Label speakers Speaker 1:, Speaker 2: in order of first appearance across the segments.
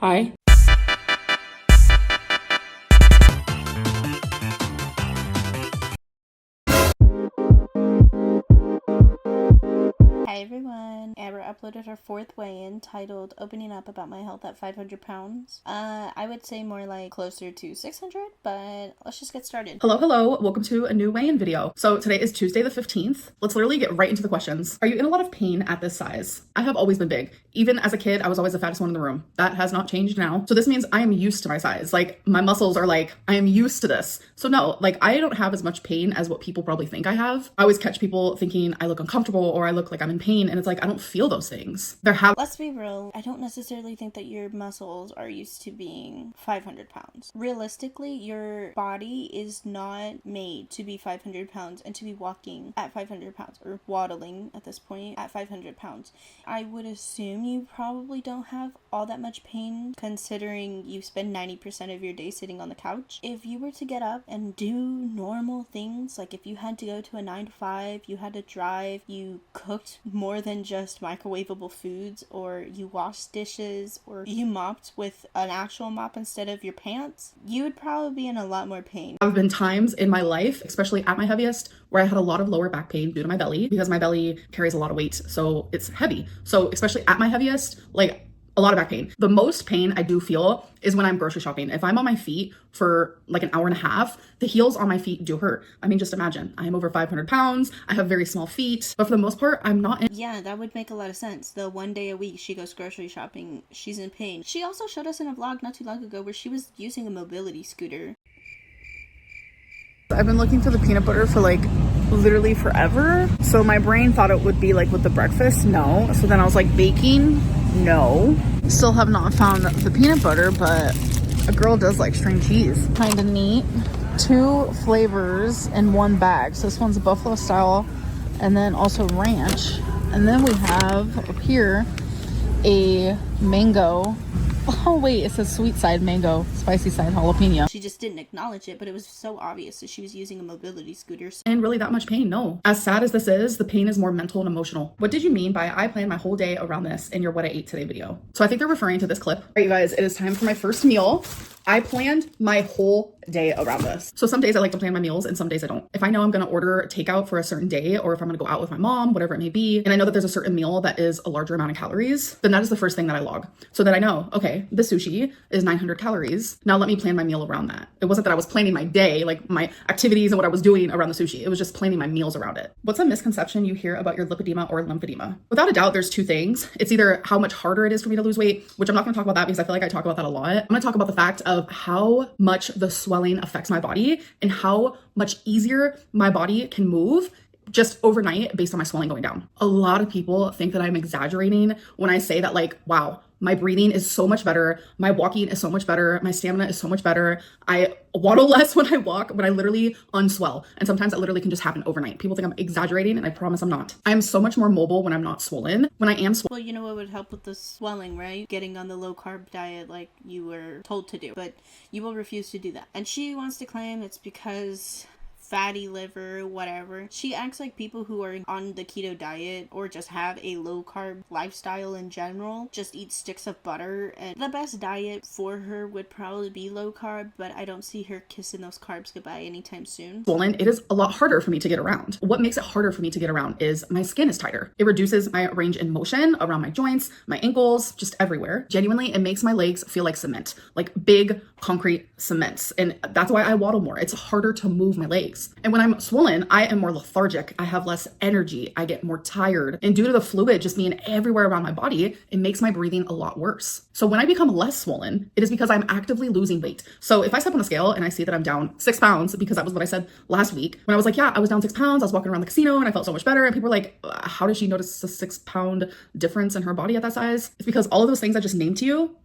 Speaker 1: Hi.
Speaker 2: Hi everyone, Amber uploaded her fourth weigh-in titled Opening Up About My Health at 500 Pounds. I would say more like closer to 600, but let's just get started.
Speaker 1: Hello. Welcome to a new weigh-in video. So today is Tuesday the 15th. Let's literally get right into the questions. Are you in a lot of pain at this size? I have always been big. Even as a kid, I was always the fattest one in the room. That has not changed now. So this means I am used to my size. Like my muscles are like, I am used to this. So no, like I don't have as much pain as what people probably think I have. I always catch people thinking I look uncomfortable or I look like I'm in pain, and it's like I don't feel those things.
Speaker 2: Let's be real, I don't necessarily think that your muscles are used to being 500 pounds. Realistically, your body is not made to be 500 pounds and to be walking at 500 pounds or waddling at this point at 500 pounds. I would assume you probably don't have all that much pain considering you spend 90% of your day sitting on the couch. If you were to get up and do normal things, like if you had to go to a 9 to 5, you had to drive, you cooked more than just microwavable foods, or you washed dishes, or you mopped with an actual mop instead of your pants, you would probably be in a lot more pain.
Speaker 1: There have been times in my life, especially at my heaviest, where I had a lot of lower back pain due to my belly because my belly carries a lot of weight, so it's heavy. So especially at my heaviest, like a lot of back pain. The most pain I do feel is when I'm grocery shopping. If I'm on my feet for like an hour and a half, the heels on my feet do hurt. I mean, just imagine. I am over 500 pounds. I have very small feet, but for the most part, I'm not in.
Speaker 2: Yeah, that would make a lot of sense. The one day a week she goes grocery shopping, she's in pain. She also showed us in a vlog not too long ago where she was using a mobility scooter.
Speaker 1: I've been looking for the peanut butter for like literally forever. So my brain thought it would be like with the breakfast. No. So then I was like, baking. No. Still have not found the peanut butter, but a girl does like string cheese. Kind of neat. 2 flavors in one bag. So this one's buffalo style and then also ranch. And then we have up here a mango. Oh wait, it says sweet side mango, spicy side jalapeno.
Speaker 2: She just didn't acknowledge it, but it was so obvious that she was using a mobility scooter.
Speaker 1: And really that much pain? No. As sad as this is, the pain is more mental and emotional. What did you mean by I planned my whole day around this in your what I ate today video? So I think they're referring to this clip. All right, you guys, it is time for my first meal. I planned my whole day around this. So some days I like to plan my meals and some days I don't. If I know I'm gonna order takeout for a certain day, or if I'm gonna go out with my mom, whatever it may be, and I know that there's a certain meal that is a larger amount of calories, then that is the first thing that I log. So that I know, okay, the sushi is 900 calories. Now let me plan my meal around that. It wasn't that I was planning my day, like my activities and what I was doing around the sushi. It was just planning my meals around it. What's a misconception you hear about your lipedema or lymphedema? Without a doubt, there's 2 things. It's either how much harder it is for me to lose weight, which I'm not gonna talk about that because I feel like I talk about that a lot. I'm gonna talk about the fact of how much the swelling affects my body and how much easier my body can move just overnight based on my swelling going down. A lot of people think that I'm exaggerating when I say that, like, wow, my breathing is so much better. My walking is so much better. My stamina is so much better. I waddle less when I walk, but I literally unswell. And sometimes that literally can just happen overnight. People think I'm exaggerating, and I promise I'm not. I am so much more mobile when I'm not swollen. When I am swollen.
Speaker 2: Well, you know what would help with the swelling, right? Getting on the low carb diet like you were told to do. But you will refuse to do that. And she wants to claim it's because fatty liver, whatever. She acts like people who are on the keto diet or just have a low carb lifestyle in general just eat sticks of butter, and the best diet for her would probably be low carb, but I don't see her kissing those carbs goodbye anytime soon.
Speaker 1: Swollen, it is a lot harder for me to get around. What makes it harder for me to get around is my skin is tighter. It reduces my range in motion around my joints, my ankles, just everywhere. Genuinely, it makes my legs feel like cement, like big concrete cements. And that's why I waddle more. It's harder to move my legs. And when I'm swollen, I am more lethargic. I have less energy. I get more tired. And due to the fluid just being everywhere around my body, it makes my breathing a lot worse. So when I become less swollen, it is because I'm actively losing weight. So if I step on a scale and I see that I'm down 6 pounds, because that was what I said last week, when I was like, yeah, I was down 6 pounds, I was walking around the casino and I felt so much better. And people were like, how did she notice a 6-pound difference in her body at that size? It's because all of those things I just named to you,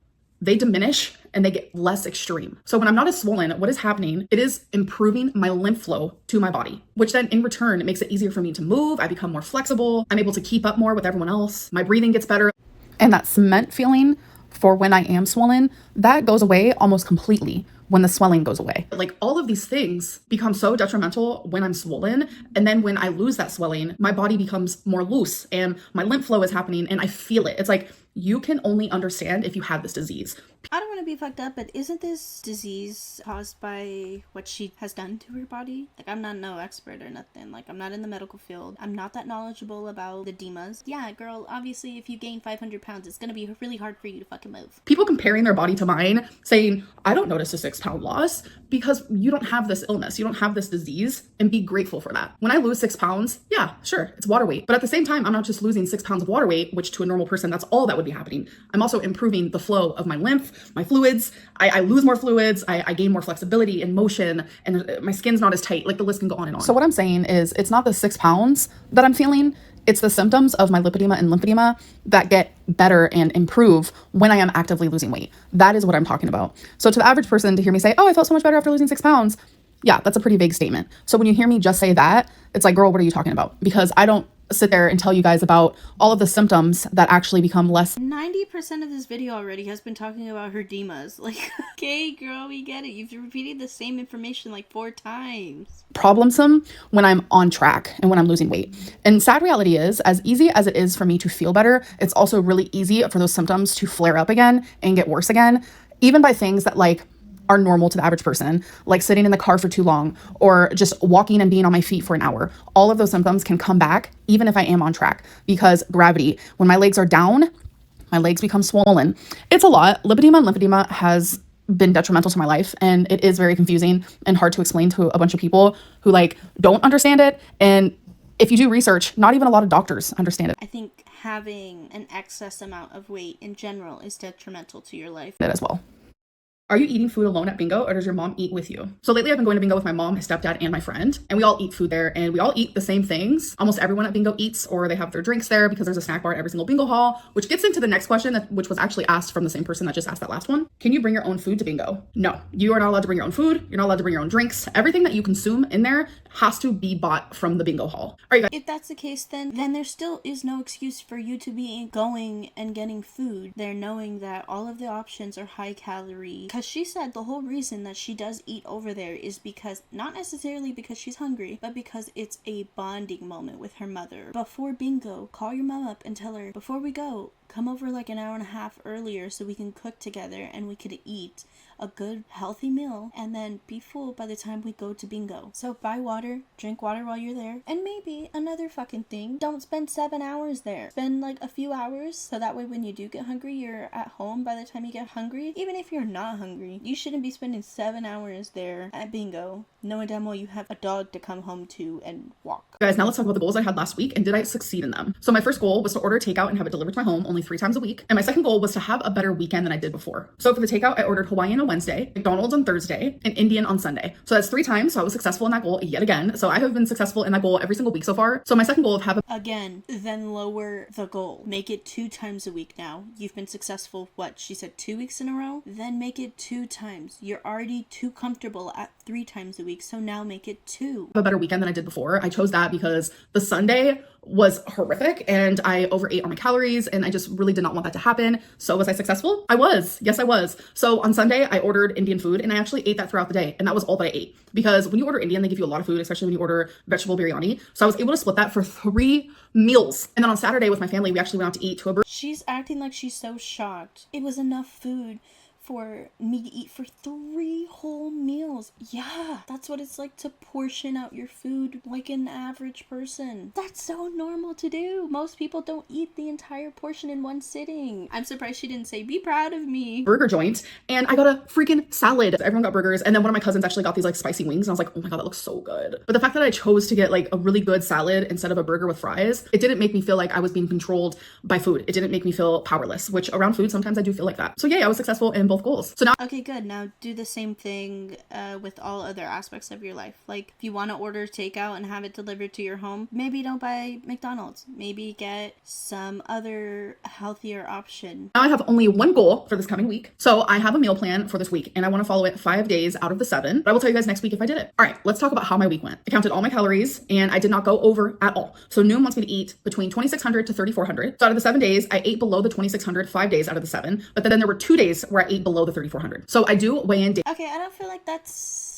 Speaker 1: they diminish and they get less extreme. So when I'm not as swollen, what is happening? It is improving my lymph flow to my body, which then in return, it makes it easier for me to move. I become more flexible. I'm able to keep up more with everyone else. My breathing gets better. And that cement feeling for when I am swollen, that goes away almost completely when the swelling goes away. Like all of these things become so detrimental when I'm swollen. And then when I lose that swelling, my body becomes more loose and my lymph flow is happening and I feel it. It's like You can only understand if you have this disease.
Speaker 2: I don't want to be fucked up, but isn't this disease caused by what she has done to her body? Like, I'm not no expert or nothing. Like, I'm not in the medical field. I'm not that knowledgeable about the edemas. Yeah, girl, obviously, if you gain 500 pounds, it's gonna be really hard for you to fucking move.
Speaker 1: People comparing their body to mine, saying, I don't notice a 6-pound loss because you don't have this illness, you don't have this disease, and be grateful for that. When I lose 6 pounds, yeah, sure, it's water weight. But at the same time, I'm not just losing 6 pounds of water weight, which to a normal person, that's all that would be happening. I'm also improving the flow of my lymph, my fluids. I lose more fluids, I gain more flexibility and motion, and my skin's not as tight. Like, the list can go on and on. So what I'm saying is, it's not the 6 pounds that I'm feeling, it's the symptoms of my lipedema and lymphedema that get better and improve when I am actively losing weight. That is what I'm talking about. So to the average person, to hear me say, oh, I felt so much better after losing 6 pounds, yeah, that's a pretty vague statement. So when you hear me just say that, it's like, girl, what are you talking about? Because I don't sit there and tell you guys about all of the symptoms that actually become less.
Speaker 2: 90% of this video already has been talking about her edemas. Like, okay, girl, we get it. You've repeated the same information like 4 times.
Speaker 1: Problemsome when I'm on track and when I'm losing weight. And sad reality is, as easy as it is for me to feel better, it's also really easy for those symptoms to flare up again and get worse again, even by things that like are normal to the average person, like sitting in the car for too long or just walking and being on my feet for an hour. All of those symptoms can come back even if I am on track, because gravity, when my legs are down, my legs become swollen. It's a lot. Lipedema and lymphedema has been detrimental to my life, and it is very confusing and hard to explain to a bunch of people who like don't understand it. And if you do research, not even a lot of doctors understand it.
Speaker 2: I think having an excess amount of weight in general is detrimental to your life.
Speaker 1: As well. Are you eating food alone at bingo, or does your mom eat with you? So lately I've been going to bingo with my mom, my stepdad, and my friend, and we all eat food there, and we all eat the same things. Almost everyone at bingo eats, or they have their drinks there because there's a snack bar at every single bingo hall, which gets into the next question, which was actually asked from the same person that just asked that last one. Can you bring your own food to bingo? No, you are not allowed to bring your own food. You're not allowed to bring your own drinks. Everything that you consume in there has to be bought from the bingo hall. All right, guys.
Speaker 2: If that's the case, then there still is no excuse for you to be going and getting food there, knowing that all of the options are high calorie. Because she said the whole reason that she does eat over there is because, not necessarily because she's hungry, but because it's a bonding moment with her mother. Before bingo, call your mom up and tell her, before we go, come over like an hour and a half earlier so we can cook together and we could eat a good healthy meal and then be full by the time we go to bingo. So buy water, drink water while you're there, and maybe another fucking thing, don't spend 7 hours there. Spend like a few hours so that way when you do get hungry, you're at home by the time you get hungry. Even if you're not hungry, you shouldn't be spending 7 hours there at bingo knowing damn well you have a dog to come home to and walk.
Speaker 1: Guys, now let's talk about the goals I had last week and did I succeed in them? So my first goal was to order takeout and have it delivered to my home only 3 times a week. And my second goal was to have a better weekend than I did before. So for the takeout, I ordered Hawaiian on Wednesday, McDonald's on Thursday, and Indian on Sunday. So that's 3 times. So I was successful in that goal yet again. So I have been successful in that goal every single week so far. So my second goal of have
Speaker 2: Again, then lower the goal. Make it 2 times a week now. You've been successful, what, she said 2 weeks in a row? Then make it 2 times. You're already too comfortable at 3 times a week, so now make it 2.
Speaker 1: a better weekend than I did before. I chose that because the Sunday was horrific and I overate on my calories and I just really did not want that to happen. So was I successful? I was. Yes, I was. So on Sunday, I ordered Indian food and I actually ate that throughout the day. And that was all that I ate, because when you order Indian, they give you a lot of food, especially when you order vegetable biryani. So I was able to split that for 3 meals. And then on Saturday with my family, we actually went out to eat to a burger.
Speaker 2: She's acting like she's so shocked. It was enough food for me to eat for 3 whole meals. Yeah, that's what it's like to portion out your food like an average person. That's so normal to do. Most people don't eat the entire portion in one sitting. I'm surprised she didn't say, be proud of me.
Speaker 1: Burger joint, and I got a freaking salad. Everyone got burgers, and then one of my cousins actually got these like spicy wings, and I was like, oh my god, that looks so good. But the fact that I chose to get like a really good salad instead of a burger with fries, it didn't make me feel like I was being controlled by food. It didn't make me feel powerless, which around food sometimes I do feel like that. So yeah, I was successful in both goals. So now
Speaker 2: Okay, good. Now do the same thing with all other aspects of your life. Like, if you want to order takeout and have it delivered to your home, maybe don't buy McDonald's. Maybe get some other healthier option.
Speaker 1: I have only one goal for this coming week. So I have a meal plan for this week and I want to follow it 5 days out of the 7. But I will tell you guys next week if I did it. All right, let's talk about how my week went. I counted all my calories and I did not go over at all. So Noom wants me to eat between 2,600 to 3,400. So out of the 7 days, I ate below the 2,600 5 days out of the 7. But then there were 2 days where I ate below the 3,400. So I do weigh in daily.
Speaker 2: Okay, I don't feel like that's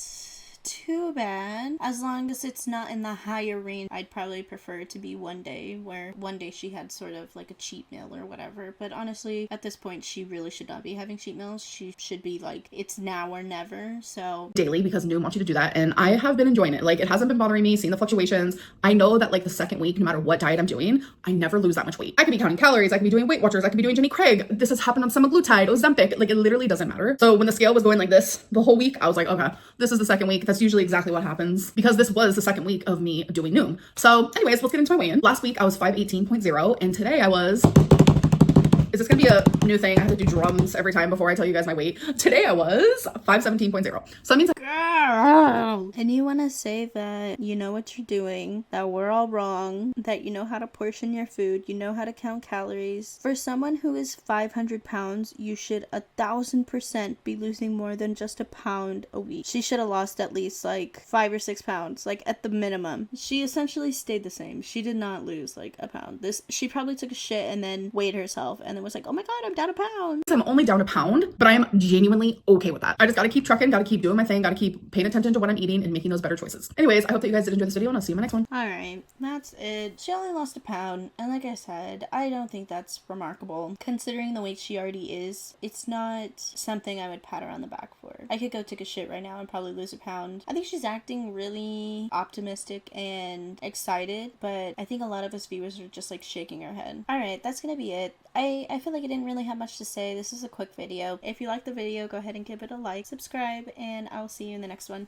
Speaker 2: too bad. As long as it's not in the higher range, I'd probably prefer it to be one day, where one day she had sort of like a cheat meal or whatever. But honestly, at this point, she really should not be having cheat meals. She should be like, it's now or never. So
Speaker 1: daily, because Noom wants you to do that, and I have been enjoying it. Like, it hasn't been bothering me seeing the fluctuations. I know that like the second week, no matter what diet I'm doing, I never lose that much weight. I could be counting calories, I could be doing Weight Watchers, I could be doing Jenny Craig. This has happened on semaglutide, Ozempic. Like, it literally doesn't matter. So when the scale was going like this the whole week, I was like, okay, this is the second week. That's usually exactly what happens, because this was the second week of me doing Noom. So anyways, let's get into my weigh-in. Last week I was 518.0, and today I was... Is this gonna be a new thing? I have to do drums every time before I tell you guys my weight. Today I was 517.0. So that means
Speaker 2: girl. And you want to say that you know what you're doing, that we're all wrong, that you know how to portion your food, you know how to count calories. For someone who is 500 pounds, you should 1,000% be losing more than just a pound a week. She should have lost at least like 5 or 6 pounds, like at the minimum. She essentially stayed the same. She did not lose like a pound. She probably took a shit and then weighed herself and then was like, oh my god, I'm down a pound.
Speaker 1: I'm only down a pound, but I am genuinely okay with that. I just gotta keep trucking, gotta keep doing my thing, gotta keep paying attention to what I'm eating and making those better choices. Anyways, I hope that you guys did enjoy this video, and I'll see you in my next one.
Speaker 2: Alright, that's it. She only lost a pound, and like I said, I don't think that's remarkable. Considering the weight she already is, it's not something I would pat her on the back for. I could go take a shit right now and probably lose a pound. I think she's acting really optimistic and excited, but I think a lot of us viewers are just like shaking our head. Alright, that's gonna be it. I feel like I didn't really have much to say. This is a quick video. If you liked the video, go ahead and give it a like, subscribe, and I'll see you in the next one.